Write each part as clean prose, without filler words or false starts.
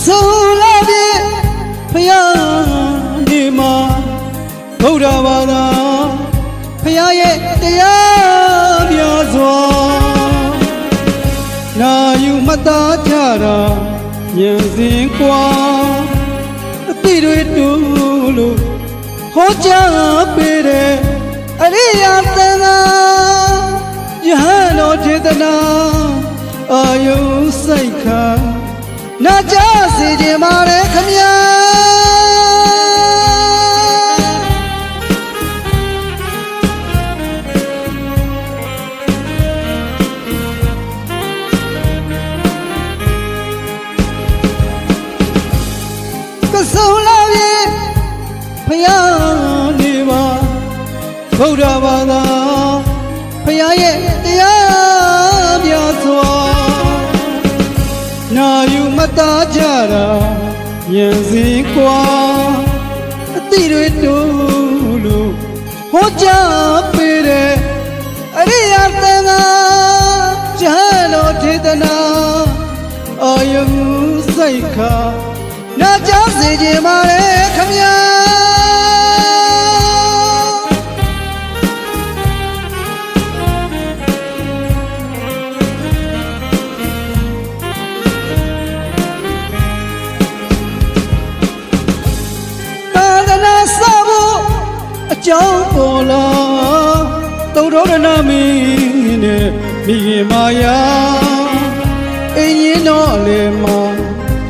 ဆုံးလာပြီဖယားနေမှာဗုဒ္ဓဘာသာဖယားရဲ့တရားများစွာနာယူမသားကြတာဉာဏ်စဉ်ကွာအတိတွေတူလို့ဟောကြားပေးတဲ့အရိယာသံဃာယဟန်တော်ဒေသနာအာယုစိတ်ခါနာကြစေခြင်းပါလေခမညာကဆုံးလာပြီဖယားနေပါဗုဒ္ဓဘာသာဖယားရဲ့တရားများစွာနာယူမသားကြတာဉာဏ်စဉ်ကွာအတိတွေတူလို့ဟောကြားပေးတဲ့အရိယာသံဃာယဟန်တော်ဒေသနာအာယုစိတ်ခါနာကြစေခြင်းပါလေခမညာအကြောင်းပေါ်လာသုဒ္ဓရဏမင်းနဲ့မိခင်မာယာအင်းရင်တော်လေမှာ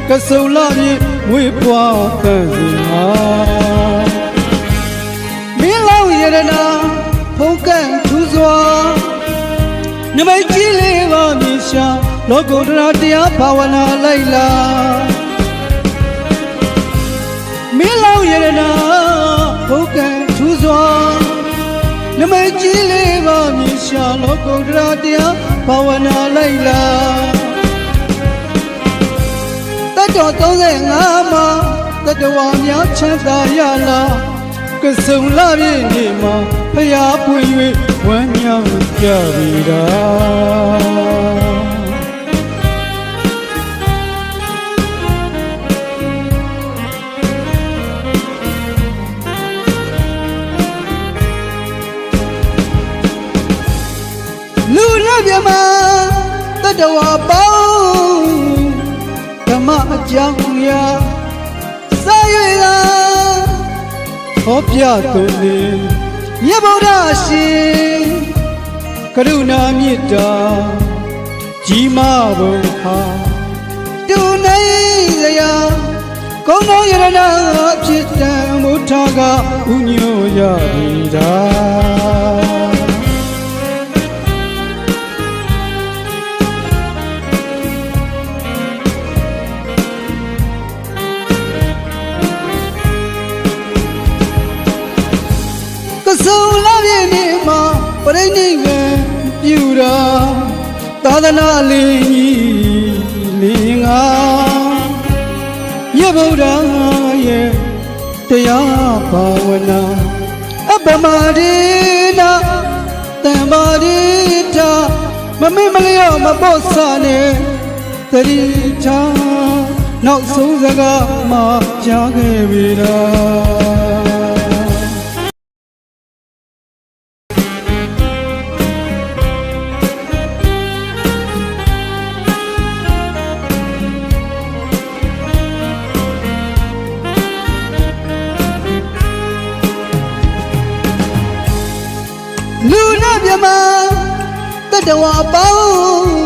ကဆုံလာပြီဝေပွားတန်စီမှာမင်းလောင်ရတနာဖုန်ကန်ထူစွာနမိတ်ကြီးလေးပါမြင်ရှာလောကုတ္တရာတရားဘာဝနာလိုက်လာမင်းလောင်ရတနာဖုန်ကန်ထူစွာနမိတ်ကြီးလေးပါမြင်ရှာလောကုတ္တရာတရားဘာဝနာလိုက်လာတတ်တော်35မှာတတဝါများချမ်းသာရလားကဆုံလာပြီနေမှာဖျားပွင့်၍ဝမ်းမြောက်ကြပြီတာလူနဲ့မြမတတဝါပေါင်းဓမ္မအကြောင်းရာစာရွေသာဟောပြသူနေမြတ်ဗုဒ္ဓရှင်ကရုဏာမေတ္တာကြီးမားဘုံဟာတူနေစရာကုန်းတော်ယရဏဖြစ်တံမုထာကဥညိုရပြီတာဆုံးလာပြီနေမှာပရိနိဗ္ဗာန်ပြုတာသာသနာလေးကြီးလင်းငါမြတ်ဗုဒ္ဓရဲ့တရားဘာဝနာအပမရိနာတံပါရိတာမမေ့မလျော့မပေါ့ဆနဲ့သတိထားနောက်ဆုံးစကားမှကြားခဲ့ပြီလားလူနဲ့မြမတတဝါပေါင်း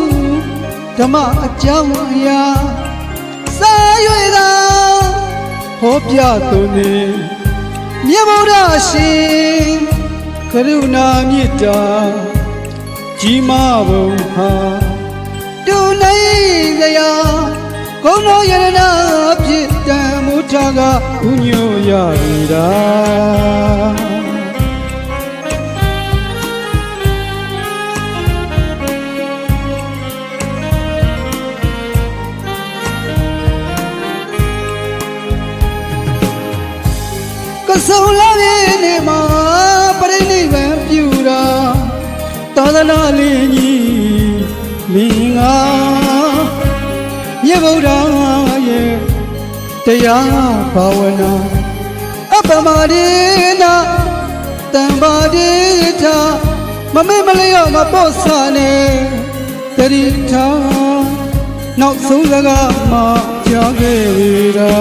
ဓမ္မအကြောင်းအရာစာရွေသာဟောပြသူနေမြတ်ဗုဒ္ဓရှင်ကရုဏာမေတ္တာကြီးမားဘုံဟာတူနေစရာကုန်းတော်ယရဏဖြစ်တံမုထာကဥညိုရပြီတာဆုံးလာပြီနေမှာပရိနိဗ္ဗာန်ပြုတာသာသနာလေးကြီးမင်္ဂလာမြတ်ဗုဒ္ဓရဲ့ တရားဘာဝနာအပမရိနာတံပါတိထာမမေ့မလျော့မပေါ့ဆာနဲ့တတိထားနောက်ဆုံးစကားမှကြားခဲ့ရတာ